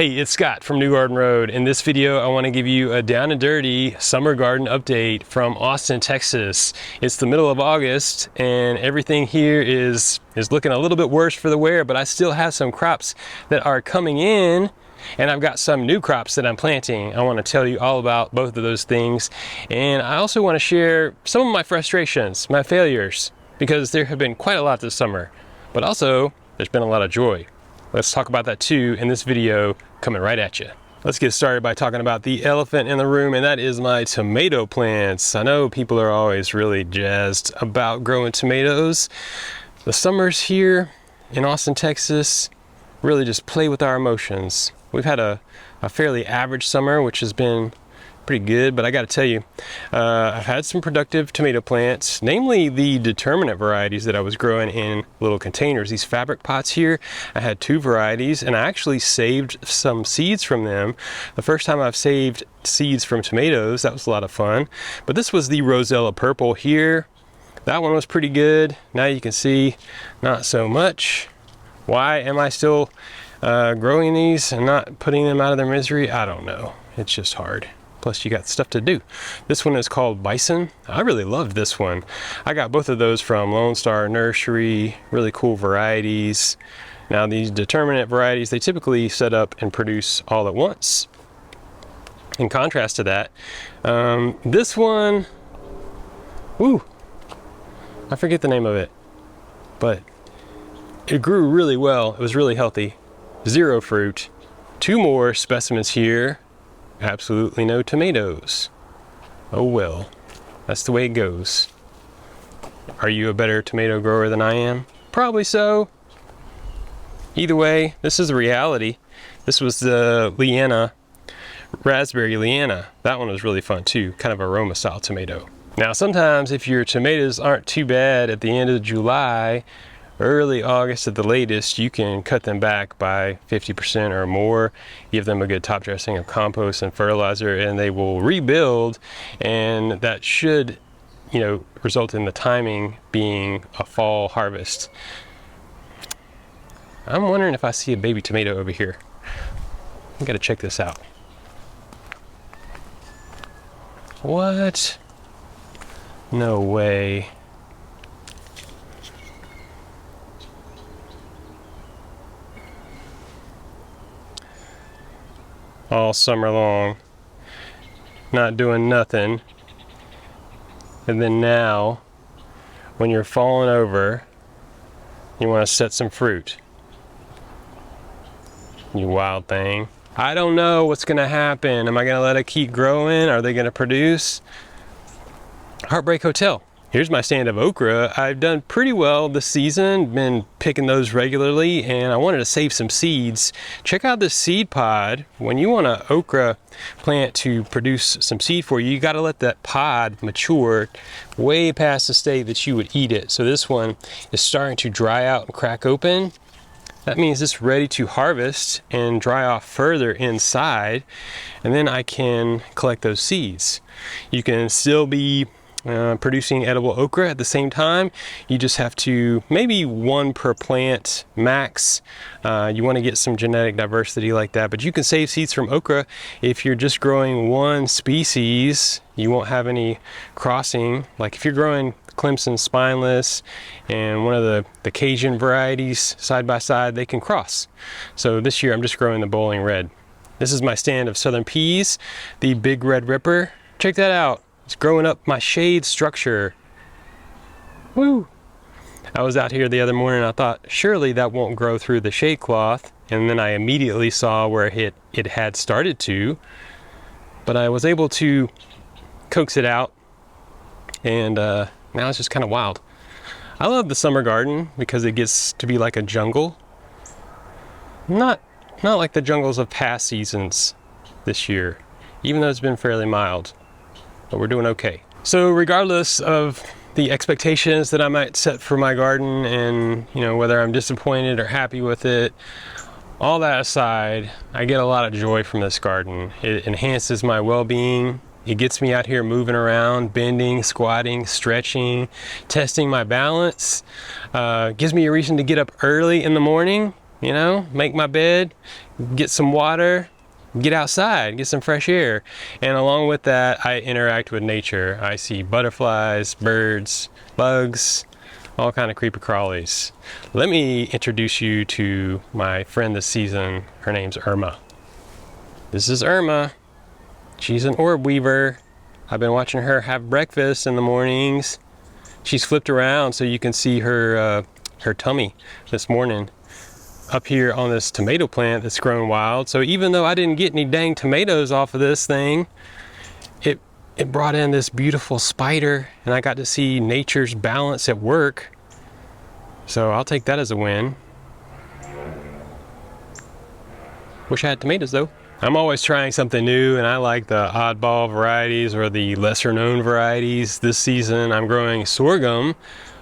Hey, it's Scott from New Garden Road. In this video, I want to give you a down and dirty summer garden update from Austin, Texas. It's the middle of August and everything here is looking a little bit worse for the wear, but I still have some crops that are coming in and I've got some new crops that I'm planting. I want to tell you all about both of those things. And I also want to share some of my frustrations, my failures, because there have been quite a lot this summer, but also there's been a lot of joy. Let's talk about that too in this video coming right at you. Let's get started by talking about the elephant in the room, and that is my tomato plants. I know people are always really jazzed about growing tomatoes. The summers here in Austin, Texas really just play with our emotions. We've had a fairly average summer, which has been pretty good, but I got to tell you, I've had some productive tomato plants, namely the determinate varieties that I was growing in little containers. These fabric pots here, I had two varieties, and I actually saved some seeds from them. The first time I've saved seeds from tomatoes, that was a lot of fun. But this was the Rosella Purple here. That one was pretty good. Now you can see, not so much. Why am I still growing these and not putting them out of their misery? I don't know. It's just hard. Plus you got stuff to do. This one is called Bison. I really loved this one. I got both of those from Lone Star Nursery, really cool varieties. Now these determinate varieties, they typically set up and produce all at once. In contrast to that, this one, woo, I forget the name of it, but it grew really well. It was really healthy. Zero fruit. Two more specimens here. Absolutely no tomatoes. Oh well, that's the way it goes. Are you a better tomato grower than I am? Probably so. Either way, this is the reality. This was the Leanna, Raspberry Leanna. That one was really fun too, kind of aroma style tomato. Now sometimes if your tomatoes aren't too bad at the end of July, early August at the latest, you can cut them back by 50% or more, give them a good top dressing of compost and fertilizer, and they will rebuild, and that should, result in the timing being a fall harvest. I'm wondering if I see a baby tomato over here. I gotta check this out. What? No way. All summer long, not doing nothing, and then now when you're falling over, you want to set some fruit. You wild thing. I don't know what's gonna happen. Am I gonna let it keep growing? Are they gonna produce? Heartbreak Hotel. Here's my stand of okra. I've done pretty well this season, been picking those regularly, and I wanted to save some seeds. Check out this seed pod. When you want an okra plant to produce some seed for you, you gotta let that pod mature way past the state that you would eat it. So this one is starting to dry out and crack open. That means it's ready to harvest and dry off further inside, and then I can collect those seeds. You can still be producing edible okra at the same time. You just have to, maybe one per plant max. You want to get some genetic diversity like that, but you can save seeds from okra. If you're just growing one species, you won't have any crossing. Like if you're growing Clemson spineless and one of the Cajun varieties side by side, they can cross. So this year I'm just growing the bowling red. This is my stand of southern peas, the big red ripper. Check that out. It's growing up my shade structure. Woo! I was out here the other morning and I thought, surely that won't grow through the shade cloth. And then I immediately saw where it had started to. But I was able to coax it out. And now it's just kind of wild. I love the summer garden because it gets to be like a jungle. Not like the jungles of past seasons this year, even though it's been fairly mild. But we're doing okay. So regardless of the expectations that I might set for my garden and whether I'm disappointed or happy with it, all that aside, I get a lot of joy from this garden. It enhances my well-being. It gets me out here moving around, bending, squatting, stretching, testing my balance. Gives me a reason to get up early in the morning you know, make my bed, get some water, get outside, get some fresh air. And along with that, I interact with nature. I see butterflies, birds, bugs, all kind of creepy crawlies. Let me introduce you to my friend this season. Her name's Irma. This is Irma. She's an orb weaver. I've been watching her have breakfast in the mornings. She's flipped around so you can see her her tummy this morning up here on this tomato plant that's grown wild. So even though I didn't get any dang tomatoes off of this thing, it brought in this beautiful spider, and I got to see nature's balance at work. So I'll take that as a win. Wish I had tomatoes though. I'm always trying something new, and I like the oddball varieties or the lesser known varieties. This season I'm growing sorghum.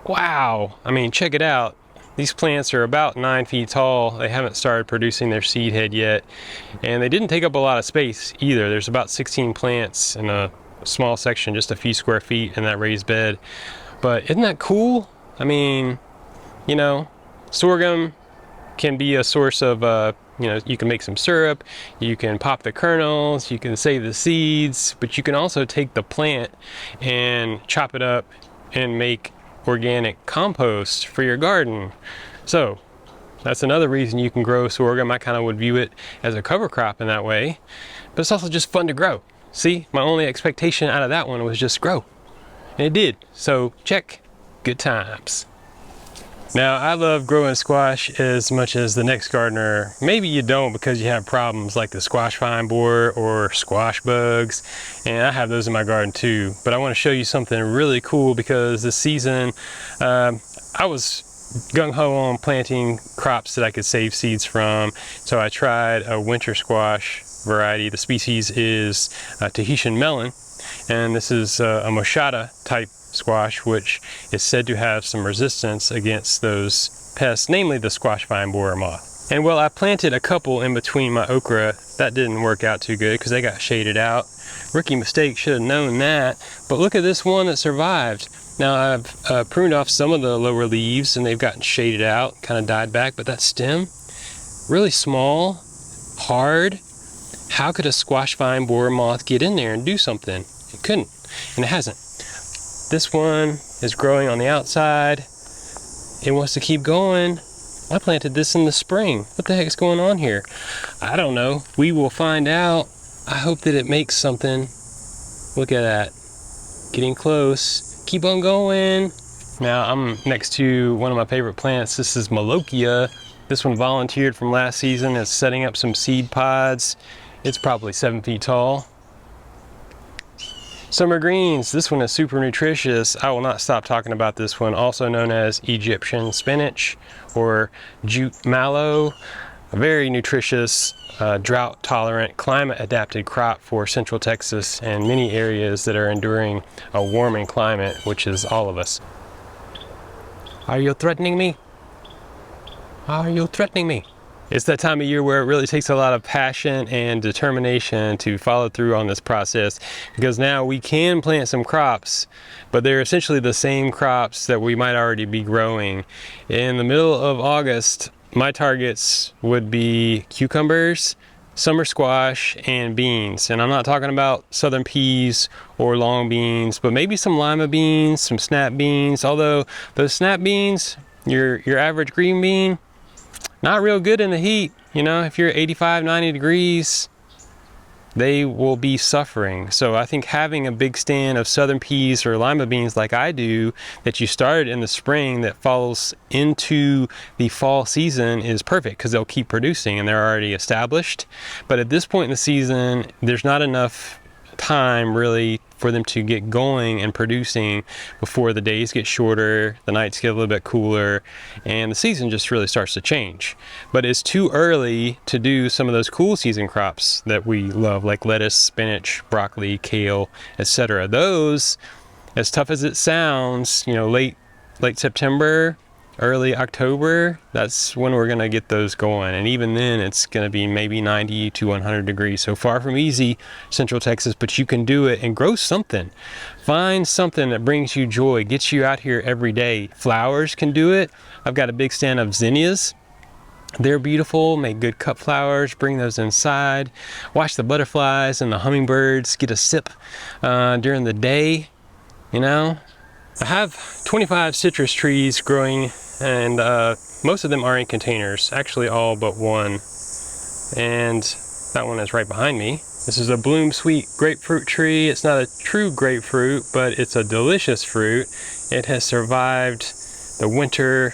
Wow, I mean, check it out. These plants are about 9 feet tall. They haven't started producing their seed head yet, and they didn't take up a lot of space either. There's about 16 plants in a small section, just a few square feet in that raised bed. But isn't that cool? I mean, you know, sorghum can be a source of you know, you can make some syrup, you can pop the kernels, you can save the seeds, but you can also take the plant and chop it up and make organic compost for your garden. So that's another reason you can grow sorghum. I kind of would view it as a cover crop in that way, but it's also just fun to grow. See, my only expectation out of that one was just grow, and it did. So check, good times. Now, I love growing squash as much as the next gardener. Maybe you don't because you have problems like the squash vine borer or squash bugs, and I have those in my garden too. But I want to show you something really cool because this season I was gung-ho on planting crops that I could save seeds from. So I tried a winter squash variety. The species is Tahitian melon, and this is a Molokhia type squash, which is said to have some resistance against those pests, namely the squash vine borer moth. And well, I planted a couple in between my okra. That didn't work out too good because they got shaded out. Rookie mistake, should have known that. But look at this one that survived. Now I've pruned off some of the lower leaves and they've gotten shaded out, kind of died back, but that stem, really small, hard. How could a squash vine borer moth get in there and do something? It couldn't, and it hasn't. This one is growing on the outside. It wants to keep going. I planted this in the spring. What the heck is going on here? I don't know. We will find out. I hope that it makes something. Look at that. Getting close. Keep on going. Now I'm next to one of my favorite plants. This is Molokhia. This one volunteered from last season. It's setting up some seed pods. It's probably 7 feet tall. Summer greens, this one is super nutritious. I will not stop talking about this one, also known as Egyptian spinach or jute mallow. A very nutritious, drought tolerant, climate adapted crop for Central Texas and many areas that are enduring a warming climate, which is all of us. Are you threatening me? Are you threatening me? It's that time of year where it really takes a lot of passion and determination to follow through on this process, because now we can plant some crops, but they're essentially the same crops that we might already be growing. In the middle of August, my targets would be cucumbers, summer squash, and beans. And I'm not talking about southern peas or long beans, but maybe some lima beans, some snap beans, although those snap beans, your average green bean, not real good in the heat. You know, if you're 85, 90 degrees, they will be suffering. So I think having a big stand of southern peas or lima beans like I do, that you started in the spring that falls into the fall season, is perfect because they'll keep producing and they're already established. But at this point in the season, there's not enough time really for them to get going and producing before the days get shorter, the nights get a little bit cooler, and the season just really starts to change. But it's too early to do some of those cool season crops that we love, like lettuce, spinach, broccoli, kale, etc. Those, as tough as it sounds, you know, late September, early October, that's when we're gonna get those going. And even then, it's gonna be maybe 90 to 100 degrees. So far from easy, Central Texas, but you can do it and grow something. Find something that brings you joy, gets you out here every day. Flowers can do it. I've got a big stand of zinnias, They're beautiful, make good cut flowers, bring those inside, watch the butterflies and the hummingbirds, get a sip during the day, you know. I have 25 citrus trees growing, and most of them are in containers, actually all but one. And that one is right behind me. This is a Bloom Sweet grapefruit tree. It's not a true grapefruit, but it's a delicious fruit. It has survived the winter,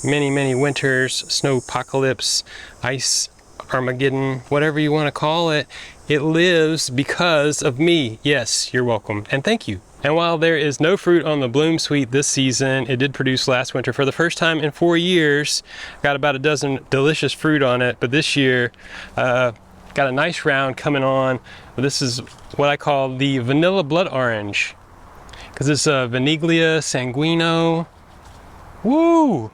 many winters, snow apocalypse, ice Armageddon, whatever you want to call it. It lives because of me. Yes, you're welcome, and thank you. And while there is no fruit on the Bloom Sweet this season, it did produce last winter for the first time in 4 years. Got about a dozen delicious fruit on it, but this year got a nice round coming on. This is what I call the vanilla blood orange, because it's a Vaniglia sanguino. Woo!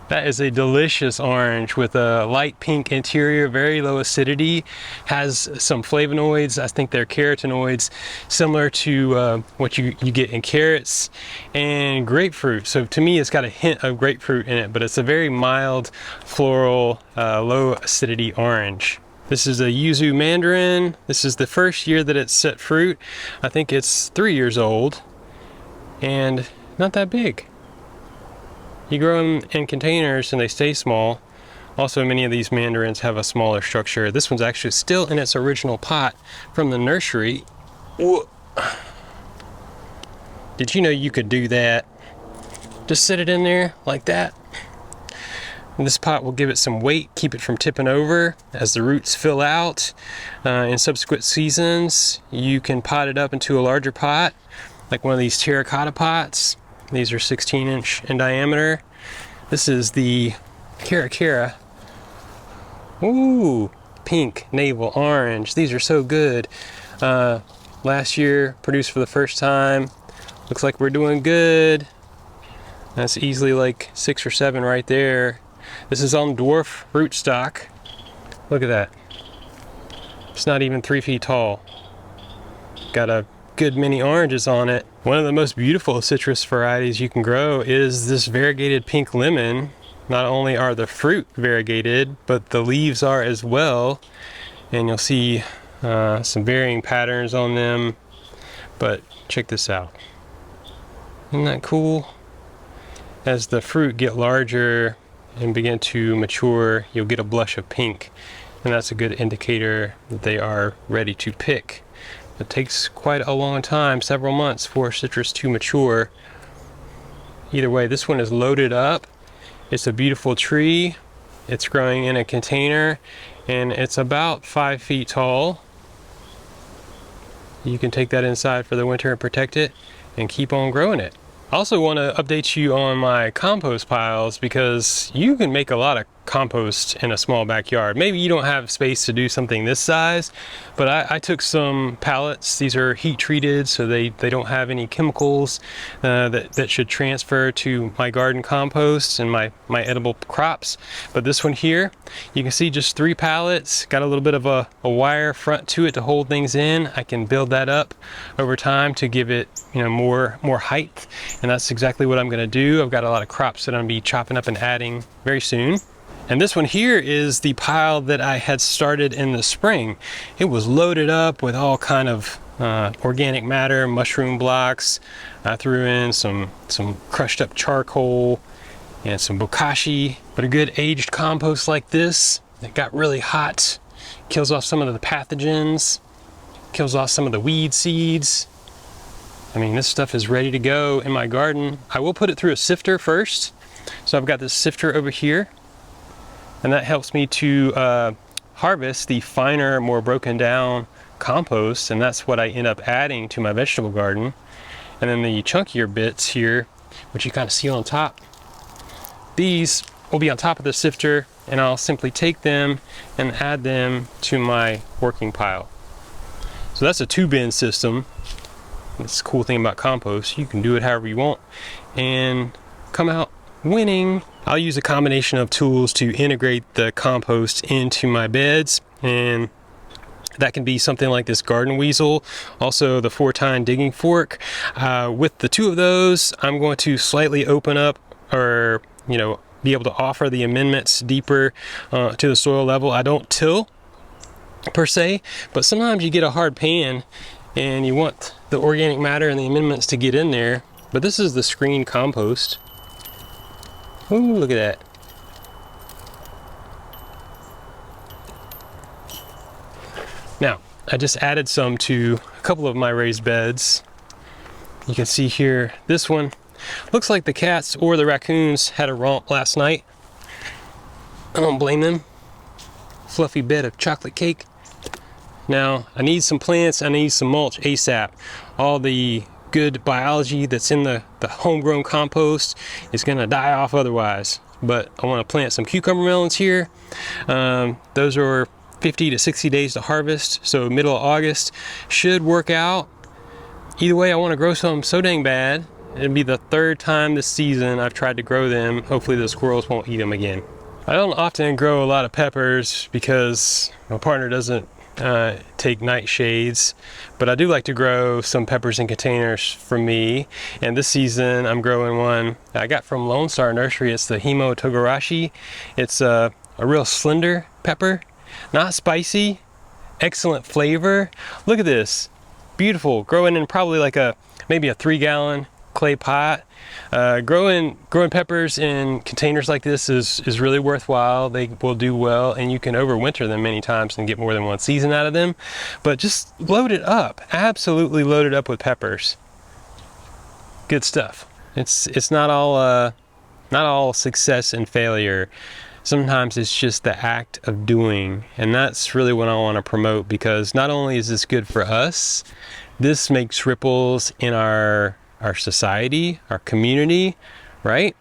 That is a delicious orange with a light pink interior, very low acidity, has some flavonoids, I think they're carotenoids, similar to what you get in carrots, and grapefruit. So to me, it's got a hint of grapefruit in it, but it's a very mild, floral, low acidity orange. This is a yuzu mandarin. This is the first year that it's set fruit. I think it's 3 years old, and not that big. You grow them in containers and they stay small. Also, many of these mandarins have a smaller structure. This one's actually still in its original pot from the nursery. Whoa. Did you know you could do that? Just sit it in there like that. And this pot will give it some weight, keep it from tipping over as the roots fill out. In subsequent seasons, you can pot it up into a larger pot, like one of these terracotta pots. These are 16-inch in diameter. This is the Caracara. Ooh, pink, navel, orange. These are so good. Last year, produced for the first time. Looks like we're doing good. That's easily like 6 or 7 right there. This is on dwarf rootstock. Look at that. It's not even 3 feet tall. Got a good many oranges on it. One of the most beautiful citrus varieties you can grow is this variegated pink lemon. Not only are the fruit variegated, but the leaves are as well. And you'll see some varying patterns on them. But check this out. Isn't that cool? As the fruit get larger and begin to mature, you'll get a blush of pink. And that's a good indicator that they are ready to pick. It takes quite a long time, several months, for citrus to mature. Either way, this one is loaded up. It's a beautiful tree. It's growing in a container, and it's about 5 feet tall. You can take that inside for the winter and protect it and keep on growing it. I also want to update you on my compost piles, because you can make a lot of compost in a small backyard. Maybe you don't have space to do something this size, but I took some pallets. These are heat treated, so they don't have any chemicals that should transfer to my garden compost and my edible crops. But this one here, you can see just 3 pallets, got a little bit of a wire front to it to hold things in. I can build that up over time to give it, you know, more height, and that's exactly what I'm going to do. I've got a lot of crops that I'm going to be chopping up and adding very soon. And this one here is the pile that I had started in the spring. It was loaded up with all kind of organic matter, mushroom blocks. I threw in some crushed up charcoal and some bokashi. But a good aged compost like this, that got really hot, kills off some of the pathogens, kills off some of the weed seeds. I mean, this stuff is ready to go in my garden. I will put it through a sifter first. So I've got this sifter over here, and that helps me to harvest the finer, more broken down compost, and that's what I end up adding to my vegetable garden. And then the chunkier bits here, which you kind of see on top, these will be on top of the sifter, and I'll simply take them and add them to my working pile. So that's a 2-bin system. That's the cool thing about compost. You can do it however you want and come out winning. I'll use a combination of tools to integrate the compost into my beds, and that can be something like this garden weasel, also the 4-tine digging fork. With the 2 of those, I'm going to slightly open up, or be able to offer the amendments deeper to the soil level. I don't till per se, but sometimes you get a hard pan and you want the organic matter and the amendments to get in there. But this is the screen compost. Ooh, look at that. Now, I just added some to a couple of my raised beds. You can see here, this one looks like the cats or the raccoons had a romp last night. I don't blame them. Fluffy bed of chocolate cake. Now, I need some plants, I need some mulch ASAP. All the good biology that's in the homegrown compost is gonna die off otherwise. But I wanna plant some cucumber melons here. Those are 50 to 60 days to harvest, so middle of August should work out. Either way, I wanna grow some so dang bad. It'll be the third time this season I've tried to grow them. Hopefully the squirrels won't eat them again. I don't often grow a lot of peppers because my partner doesn't take nightshades, but I do like to grow some peppers in containers for me. And this season I'm growing one I got from Lone Star Nursery. It's the Himo Togarashi. It's a real slender pepper, not spicy, excellent flavor. Look at this, beautiful, growing in probably like maybe a 3-gallon clay pot. Growing peppers in containers like this is really worthwhile. They will do well, and you can overwinter them many times and get more than one season out of them. But just load it up, absolutely load it up with peppers. Good stuff. It's not all success and failure. Sometimes it's just the act of doing, and that's really what I want to promote, because not only is this good for us, this makes ripples in our society, our community, right?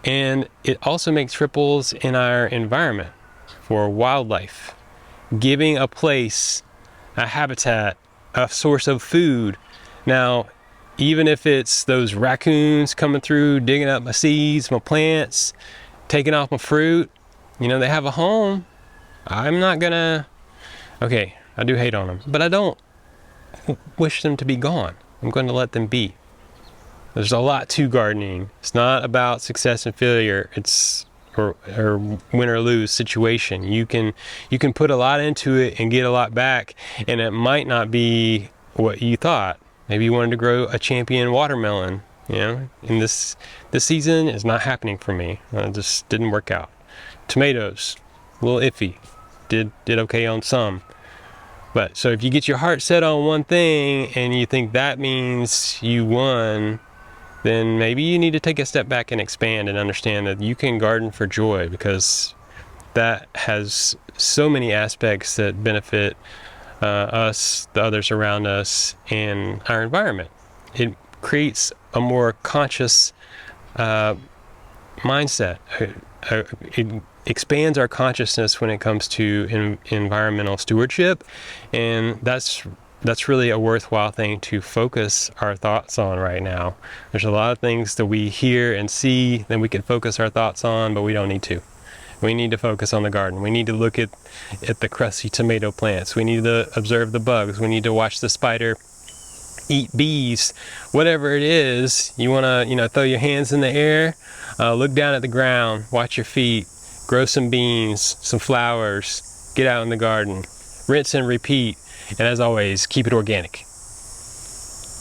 And it also makes ripples in our environment for wildlife. Giving a place, a habitat, a source of food. Now, even if it's those raccoons coming through, digging up my seeds, my plants, taking off my fruit, you know, they have a home. I'm not gonna, okay, I do hate on them, but I don't wish them to be gone. I'm going to let them be. There's a lot to gardening. It's not about success and failure. It's or win or lose situation. You can put a lot into it and get a lot back, and it might not be what you thought. Maybe you wanted to grow a champion watermelon. You know, and this season is not happening for me. It just didn't work out. Tomatoes, a little iffy. Did okay on some. But so if you get your heart set on one thing and you think that means you won, then maybe you need to take a step back and expand and understand that you can garden for joy, because that has so many aspects that benefit us, the others around us, and our environment. It creates a more conscious mindset. It expands our consciousness when it comes to environmental stewardship, and that's really a worthwhile thing to focus our thoughts on right now. There's a lot of things that we hear and see that we can focus our thoughts on, but we don't need to. We need to focus on the garden. We need to look at the crusty tomato plants. We need to observe the bugs. We need to watch the spider eat bees. Whatever it is, you want to, throw your hands in the air, look down at the ground, watch your feet, grow some beans, some flowers, get out in the garden, rinse and repeat. And as always, keep it organic.